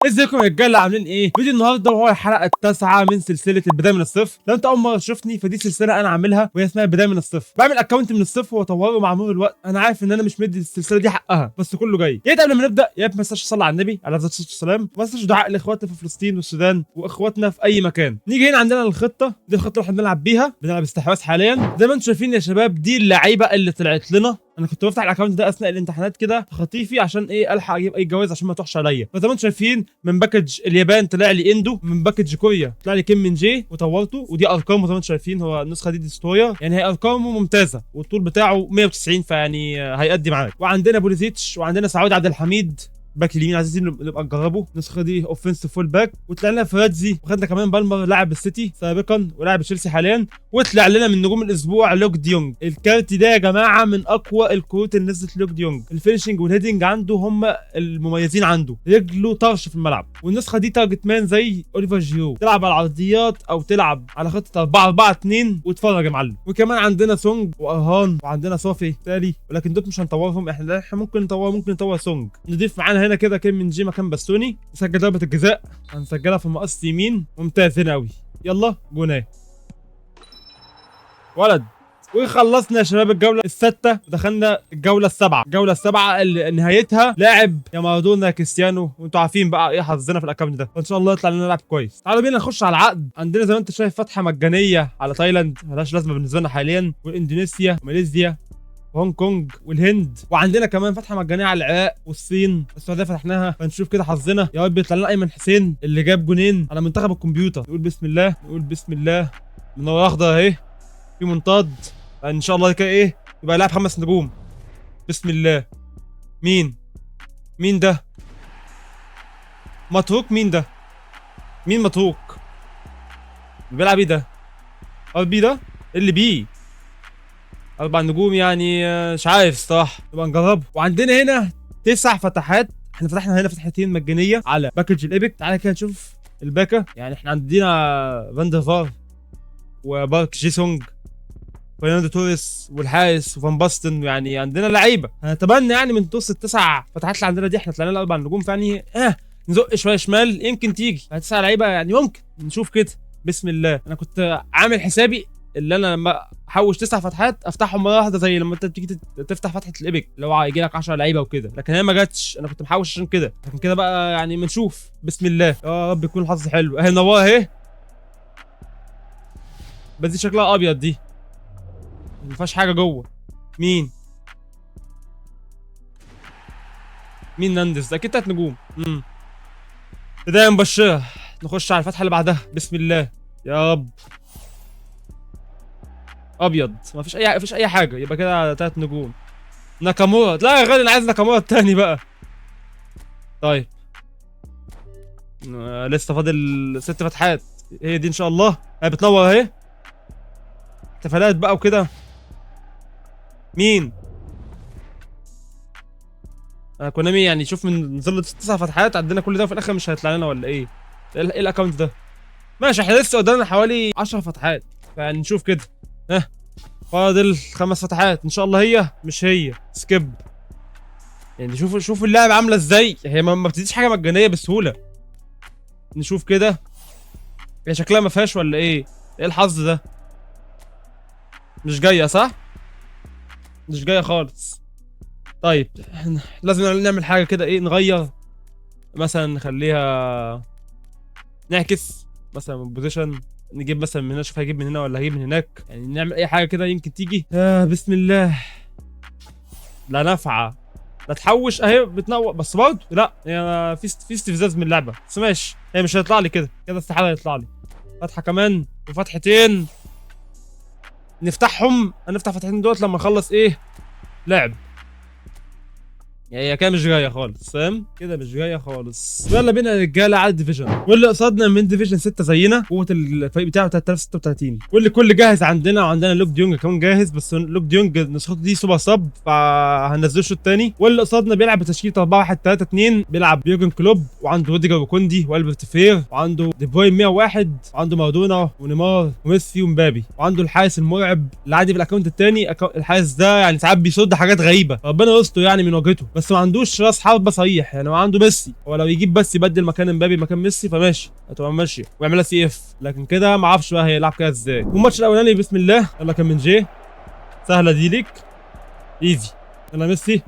ازيكم يا رجاله عاملين ايه؟ فيديو النهارده وهو الحلقه التاسعه من سلسله البدايه من الصفر. لو انت اول مره تشوفني فدي سلسله انا عاملها وهي اسمها البدايه من الصفر. بعمل اكونت من الصفر واطوره مع مرور الوقت. انا عارف ان انا مش مدي السلسله دي حقها بس كله جاي. يا قبل ما نبدا يا ما تنساش تصلي على النبي عليه الصلاه والسلام، وما تنساش دعاء لاخواتنا في فلسطين والسودان واخواتنا في اي مكان. نيجي هنا عندنا الخطه دي، الخطه اللي احنا بنلعب بيها، بنلعب استحواذ حاليا زي ما انتم شايفين يا شباب. دي اللعيبه اللي طلعت لنا. انا كنت بفتح الاكونت ده اثناء الامتحانات كده خطيفي عشان ايه الحق اجيب اي جوائز عشان ما تروحش عليا. فزي ما انتم شايفين من باكج اليابان طلع لي اندو، من باكج كوريا طلع لي كيم من جي وطورته، ودي ارقامه زي ما انتم شايفين. هو النسخه دي ديستروير، يعني هي ارقامه ممتازه والطول بتاعه 190 فيعني هيأدي معاك. وعندنا بوليزيتش وعندنا سعود عبد الحميد باك اليمين، عايزين نبقى نجربه. النسخه دي اوفنسيف فول باك. وطلع لنا فراتزي، وخدنا كمان بالمر لاعب السيتي سابقا ولاعب تشيلسي حاليا. وطلع لنا من نجوم الاسبوع لوك ديونج. الكارت ده يا جماعه من اقوى الكروت اللي نزلت لوك ديونج. الفينشنج والهيدنج عنده هم المميزين عنده، رجله طرش في الملعب. والنسخه دي تارجت مان زي اوليفر جيرو، تلعب على العرضيات او تلعب على خطه 4-4-2 واتفرج يا معلم. وكمان عندنا سونج وارهان وعندنا صافي تالي، ولكن دول مش هنطورهم احنا ممكن نطور سونج. نضيف معانا هنا كده كيم من جي مكان باستوني. نسجل ضربه الجزاء، هنسجلها في المقص يمين. ممتاز هنا قوي. يلا جوناه ولد. وخلصنا يا شباب الجوله السادسه ودخلنا الجوله السابعه. الجوله السابعه اللي نهايتها لاعب يا مارادونا كريستيانو، وانتوا عارفين بقى ايه حظنا في الاكونت ده، وان شاء الله يطلع لنا لاعب كويس. تعالوا بينا نخش على العقد. عندنا زي ما انت شايف فتحه مجانيه على تايلاند ملهاش لازمه بالنسبه لنا حاليا، واندونيسيا وماليزيا وهونج كونج والهند. وعندنا كمان فتحه مجانيه على العراق والصين. السعوديه فتحناها، فنشوف كده حظنا. يا رب يطلع لنا ايمن حسين اللي جاب جونين على منتخب الكمبيوتر. نقول بسم الله، نقول بسم الله. منور اخضر اهي، في منطاد ان شاء الله كده ايه يبقى لاعب 5 نجوم. بسم الله. مين ده؟ متروك. مين ده؟ مين متروك؟ بيلعب ايه ده؟ ار بي ده؟ اللي بيه 4 نجوم يعني مش عارف الصراحه، نبقى نجربه. وعندنا هنا 9 فتحات. احنا فتحنا هنا فتحتين مجانيه على باكج الايبك. تعالى كده نشوف الباكا. يعني احنا عندنا فاندر فار وبارك جيسونج فرناندو توريس والحارس وفان باستن. يعني عندنا لعيبه. هنتبنى يعني من توسط ال9 فتحات اللي عندنا دي احنا طلعنا 4 نجوم، فيعني نزق شويه شمال يمكن تيجي 9 لعيبه يعني ممكن نشوف كده. بسم الله. انا كنت عامل حسابي اللي انا لما احوش 9 فتحات افتحهم مره واحده زي لما انت بتيجي تفتح فتحه الايبك اللي هو هيجي لك 10 لعيبه وكده، لكن هي ما جاتش. انا كنت محوش عشان كده، لكن كده بقى يعني بنشوف. بسم الله يا رب يكون الحظ حلو. اهي نواه اهي، بس دي شكلها ابيض، دي ما فيهاش حاجه جوه. مين ناندس ده؟ اكيد 3 نجوم. بدايه مبشره. نخش على الفتحه اللي بعدها. بسم الله يا رب. ابيض، ما فيش اي حاجه، يبقى كده 3 نجوم. ناكامورا. لا يا غالي انا عايز ناكامورا التاني بقى. طيب لسه فاضل 6 فتحات. هي دي ان شاء الله. هي بتنور اهي، احتفالات بقى وكده. مين كونامي؟ يعني شوف من ظل 9 فتحات عندنا كل ده وفي الاخر مش هيطلع لنا ولا ايه؟ ايه الاكونت ده؟ ماشي احنا لسه قدامنا حوالي 10 فتحات، فنشوف كده. فاضل 5 فتحات ان شاء الله. هي مش هي سكيب. يعني شوف اللعب عامله ازاي. هي ما بتديش حاجه مجانيه بسهوله. نشوف كده. هي شكلها ما فيهاش ولا ايه؟ ايه الحظ ده؟ مش جايه صح؟ مش جايه خالص. طيب لازم نعمل حاجه كده، ايه نغير مثلا، نخليها نعكس مثلا من بوزيشن. نجيب مثلا من هنا، شوف هجيب من هنا ولا هجيب من هناك. يعني نعمل اي حاجه كده يمكن تيجي. بسم الله. لا نافعه. لا تحوش اهي بتنور بس برضه لا، يعني في استفزاز من اللعبه. بس ماشي، هي مش هيطلع لي كده استحاله يطلع لي. فتحه كمان وفتحتين نفتحهم. هنفتح فتحتين دول لما نخلص ايه لعب. يعني هي كده مش جايه خالص، فاهم كده مش جايه خالص. يلا بينا يا رجاله على الديفيجن. واللي قصادنا من ديفيجن 6 زينا، قوه الفريق بتاعه 3036. واللي كل جاهز عندنا. وعندنا لوك ديونج كمان جاهز، بس لوك ديونج نسخته دي سوبر صب فهننزله الشوط الثاني. واللي قصادنا بيلعب بتشكيله 4-1-3-2. بيلعب بيورجن كلوب وعنده روديجر وكوندي والبرت فير وعنده دي بروين 101 وعنده مارادونا ونيمار وميسي ومبابي وعنده الحارس المرعب اللي عادي بالاكونت الثاني. الحارس ده يعني ساعات بيصد حاجات غريبه، ربنا يستر يعني من واجهته. بس ما عندوش راس حربه صحيح، يعني هو عنده ميسي، هو لو يجيب بس يبدل مكان امبابي مكان ميسي فماشي هتبقى ماشيه ويعملها سي اف، لكن كده ما اعرفش بقى هيلعب كده ازاي. والماتش الاولاني بسم الله، يلا كان من جي، سهله دي ليك، ايزي، يلا ميسي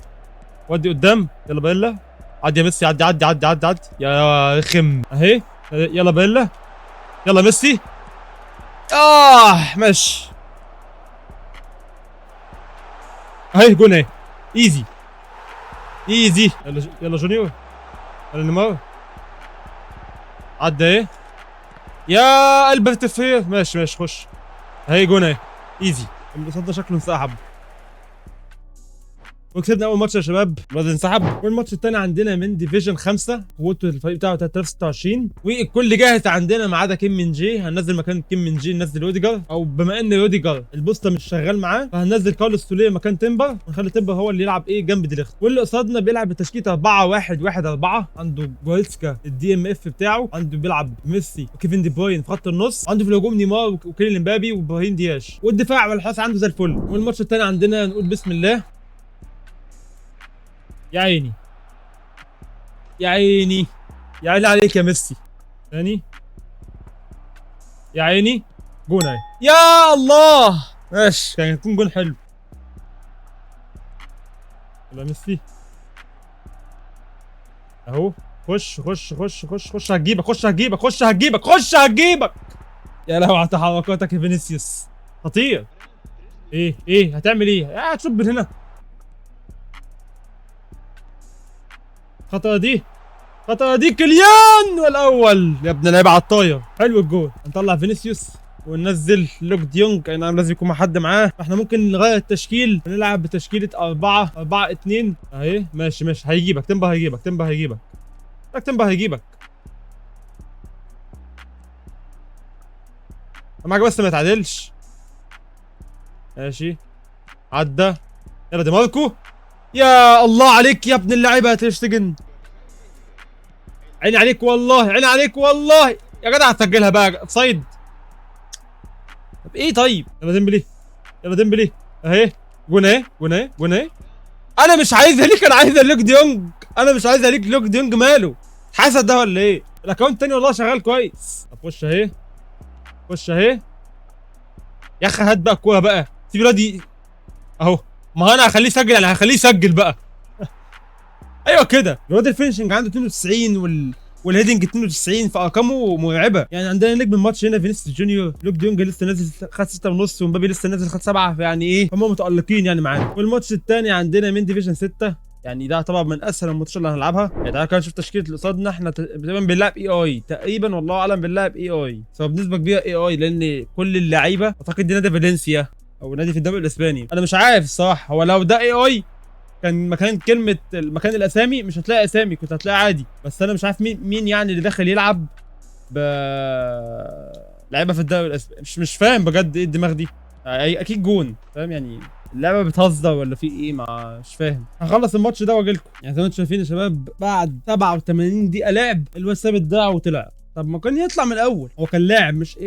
ودي قدام، يلا بيلا، عدي يا ميسي، عدي عدي عدي عدي عدي يا رخم اهي، يلا بيلا، يلا ميسي، ماشي اهي جون اهي، ايزي ايزي، يلا جونيور، يلا نيمار، عدى ايه يا قلب التفكير، ماشي ماشي خش اهي جون اهي، ايزي. القصاد ده شكله انسحب وكسبنا اول ماتش يا شباب، الواد انسحب. والماتش الثاني عندنا من ديفيجن 5، قوته الفريق بتاعه 3026، والكل جاهز عندنا ما عدا كيم من جي. هننزل مكان كيم من جي ننزل روديجر، او بما ان روديجر البوسطه مش شغال معاه فهننزل كارلوس سوليه مكان تيمبر، ونخلي تيمبر هو اللي يلعب ايه جنب ديليخت. واللي قصادنا بيلعب بتشكيله 4-1-1-4، عنده جوالسكا الدي ام اف بتاعه، عنده بيلعب ميسي وكيفن دي بروين في خط النص، عنده في الهجوم نيمار وكيليان امبابي وابراهيم دياش، والدفاع والحراسه عنده زي الفل. والماتش الثاني عندنا نقول بسم الله، يا عيني يا عيني يا عيني عليك يا ميسي، ثاني يا عيني، جون اهي يا الله، ماشي كان يكون جون حلو. يلا ميسي اهو، خش خش خش خش خش هتجيبك، خش هتجيبك، خش هتجيبك، خش هتجيبك، يا لهوي على تحركاتك يا فينيسيوس، خطير. ايه هتعمل ايه؟ هتشوف من هنا، خطأ دي، خطأ دي كليان والاول يا ابن اللعيبه على الطاير، حلو الجول. هنطلع فينيسيوس وننزل لوك ديونج، اي نعم لازم يكون مع حد معاه، فاحنا ممكن نغير التشكيل ونلعب بتشكيله 4-4-2 اهي، ماشي ماشي، هيجيبك تيمبر، هيجيبك تيمبر، هيجيبك تيمبر، هيجيبك معاك بس ما يتعادلش، ماشي عدى، يلا دي ماركو، يا الله عليك يا ابن اللعيبه يا تشتجن، عيني عليك والله، عيني عليك والله يا جدع، هتسجلها بقى صيد. طب ايه طيب، يلا ديمبلي، يلا ديمبلي اهي، جون اهي جون اهي جون اهي، انا مش عايزها ليك، انا عايزها لوك ديونج، انا مش عايزها ليك، لوك ديونج ماله حسد ده ولا ايه؟ الاكونت التاني والله شغال كويس. طب خش اهي، خش اهي يا اخي، هات بقى الكوره بقى، سيب الواد اهو، ما انا هخليه يسجل، انا هخليه يسجل بقى. ايوه كده، الواد الفينشنج عنده 92 والهيدنج 92، فارقامه مرعبه. يعني عندنا نجم الماتش هنا فينيسيوس جونيور، لوك ديونج لسه نازل خد 6.5، ومبابي لسه نازل خد 7، فيعني ايه هم متالقين يعني معانا. والماتش الثاني عندنا من ديفيجن 6، يعني ده طبعا من اسهل الماتشات اللي هنلعبها. يعني تعالى كده نشوف تشكيله اللي قصادنا، احنا تقريبا بنلعب اي تقريبا، والله اعلم بنلعب اي سواء بنسبه كبيره لان كل اللعيبه اعتقد دي نادي فالنسيا او نادي في الدوري الاسباني، انا مش عارف الصراحه. هو لو ده اي كان مكان كلمه مكان الاسامي مش هتلاقي اسامي، كنت هتلاقي عادي، بس انا مش عارف مين يعني اللي داخل يلعب ب لعيبه في الدوري الاسباني، مش فاهم بجد ايه الدماغ دي. اكيد جون، فاهم يعني اللعبه بتهزر ولا في ايه، مش فاهم. هخلص الماتش ده واجي لكم. يعني زي ما انتم شايفين يا شباب، بعد 87 دقيقه لعب الواد ثابت ضاع وطلع. طب ما كان يطلع من الاول، هو كان لاعب مش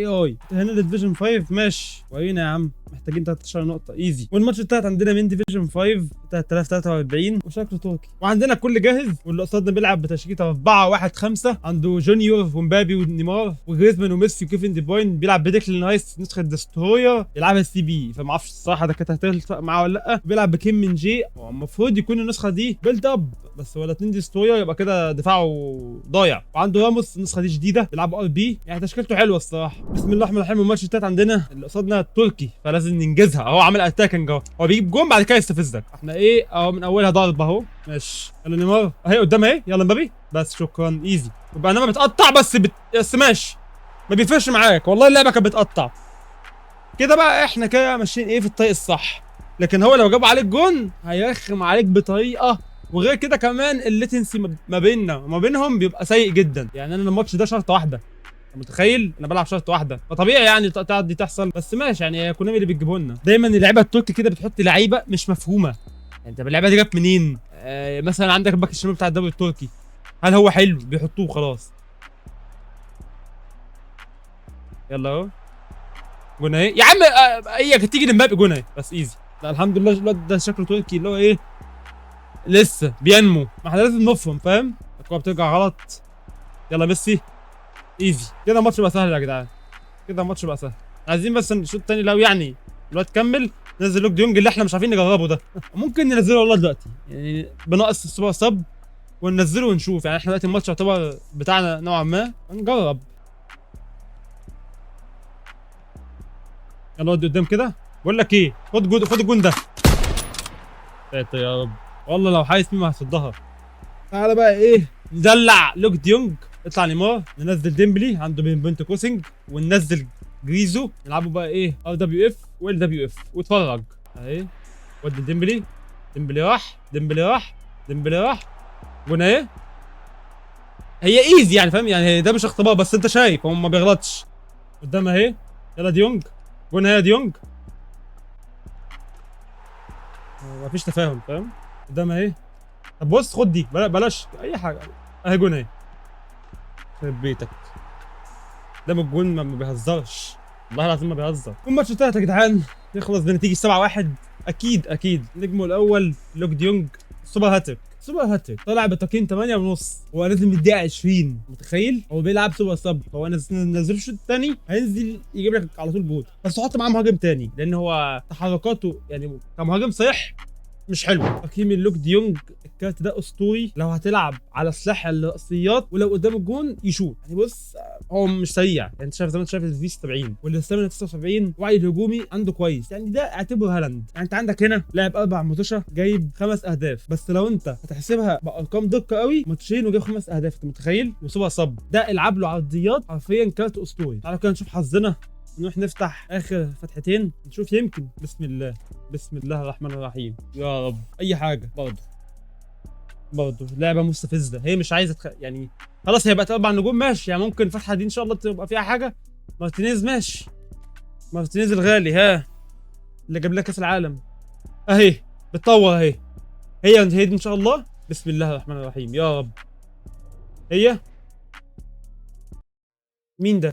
هنا ديفيجن 5 ماشي، ورينا يا عم، محتاجين 13 نقطه ايزي. والماتش التالت عندنا من ديفيجن 5 3043 وشكله تركي، وعندنا كل جاهز. واللي قصادنا بيلعب بتشكيله 4-1-5، عنده جونيور ومبابي ونيمار وجريزمان وميسي وكيفن دي بروين، بيلعب بديكلان رايس نسخه دستروير يلعبها سي بي، فما اعرفش الصراحه ده كانت هتلفق معاه ولا لا. بيلعب بكيم من جي، المفروض يكون النسخه دي بيلد اب، بس ولا 2 دستروير يبقى كده دفاعه ضايع. وعنده راموس النسخه دي جديده بيلعب ار بي، يعني تشكيلته حلوه الصراحه. بسم الله الرحمن الرحيم. الماتش التالت عندنا اللي قصادنا تركي، فلازم ننجزها. هو عامل اتاكنج اهو، هو بيجيب جون بعد كده يستفزك. احنا ايه اهو من اولها ضربه اهو، ماشي. يلا نيمار اهي قدام اهي، يلا مبابي بس، شكرا ايزي. يبقى انا ما بتقطع بس ماشي، ما بيفرقش معاك والله، اللعبه كانت بتقطع كده بقى. احنا كده ماشيين ايه في الطريق الصح، لكن هو لو جاب عليك جون هيرخم عليك بطريقه، وغير كده كمان الليتنسي ما بيننا وما بينهم بيبقى سيء جدا. يعني انا الماتش ده شرط واحده، متخيل انا بلعب شرط واحده، فطبيعي يعني التقطيعات دي تحصل، بس ماشي يعني كونامي اللي بتجيبه لنا دايما. اللعيبه التركي كده بتحط لعيبه مش مفهومه، يعني انت اللعيبه دي جت منين؟ مثلا عندك الباك الشمال بتاع الدوري التركي، هل هو حلو بيحطوه خلاص. يلا اهو جون اهي يا عم، هي تيجي لمبابي جون اهي بس ايزي. لا الحمد لله الواد ده شكله تركي اللي هو ايه لسه بينمو، ما احنا لازم نفهم فاهم. الكوره بترجع غلط. يلا ميسي ايزي كده، الماتش بقى سهل يا جدعان، كده الماتش بقى سهل. عايزين بس الشوط الثاني لو يعني الواد كمل نزل لوك ديونج اللي احنا مش عارفين نجربه ده. ممكن ننزله والله دلوقتي يعني بناقص السوبر سب وننزله ونشوف. يعني احنا دلوقتي الماتش يعتبر بتاعنا نوعا ما، نجرب. يلا ودي قدام كده. بقول لك ايه، خد الجون ده. ساتر يا رب، والله لو حارس مين ما هصدها. تعالى بقى ايه، ندلع لوك ديونج، اطلع نيمار، ننزل ديمبلي عنده بنت كوسنج، وننزل جريزو، نلعبوا بقى ايه ار دبليو اف وال دبليو اف واتفرج اهي. ودي ديمبلي، ديمبلي راح، ديمبلي راح، ديمبلي راح، جون اهي. هي ايزي يعني فاهم، يعني ده مش اختبار بس انت شايف هو ما بيغلطش. قدام اهي، يلا ديونج، جون اهي يا ديونج. مفيش تفاهم فاهم. قدام اهي. طب بص خد دي، بلاش اي حاجه اهي، جون اهي. يخرب بيتك، ده من الجون ما بيهزرش، والله العظيم ما بيهزر. الماتش انتهت يا جدعان، يخلص بنتيجه 7-1. اكيد نجمه الاول لوك ديونج، سوبر هاتريك، سوبر هاتريك، طلع بتقييم 8 ونص. هو نازل من الدقيقه 20، متخيل؟ هو بيلعب سوبر سب، هو نزل الشوط الثاني هينزل يجيب لك على طول جول، بس حط معاه مهاجم ثاني لان هو تحركاته يعني كمهاجم صحيح مش حلو. تقييم اللوك ديونج، الكارت ده اسطوري لو هتلعب على سلاح الرأسيات، ولو قدام الجون يشوط. يعني بص هو مش سريع، يعني انت شايف زي ما انت شايف الفي 70 والاستامينا 79، وعي الهجومي عنده كويس، يعني ده اعتبره هالاند. يعني انت عندك هنا لاعب 4 ماتشات جايب 5 اهداف، بس لو انت هتحسبها بارقام دقه قوي، ماتشين وجايب 5 اهداف، انت متخيل؟ وسوبر صب ده العب له عرضيات، حرفيا كارت اسطوري. تعالوا كده نشوف حظنا، نروح نفتح اخر فتحتين نشوف، يمكن. بسم الله، بسم الله الرحمن الرحيم، يا رب اي حاجه. برضه لعبه مستفزه، هي مش عايزه يعني خلاص هي بقت 4 نجوم ماشي، يعني ممكن الفتحه دي ان شاء الله تبقى فيها حاجه. مارتينيز ماشي، مارتينيز الغالي ها، اللي جاب لنا كاس العالم اهي، بتطور اهي. هي دي ان شاء الله. بسم الله الرحمن الرحيم يا رب. هي مين ده؟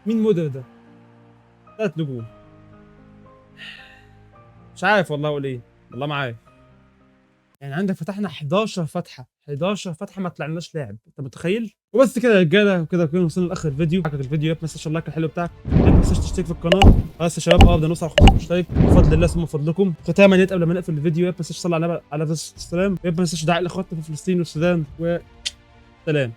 مين مودر ده؟ 3 نجوم. مش عارف والله اقول ايه، والله ما عارف. يعني عندك فتحنا 11 فتحه، 11 فتحه ما طلعناش لاعب، انت متخيل؟ وبس كده يا رجاله، وكده كنا وصلنا لاخر الفيديو. عجبك الفيديو ما تنساش اللايك الحلو بتاعك، ما تنساش تشترك في القناه. خلاص يا شباب بدنا نوصل 500 مشترك بفضل الله ثم فضلكم. ختاما قبل ما نقفل الفيديو ما تنساش تصلي على النبي عليه الصلاه والسلام، ما تنساش دعاء لاخواتنا في فلسطين والسودان، وسلام.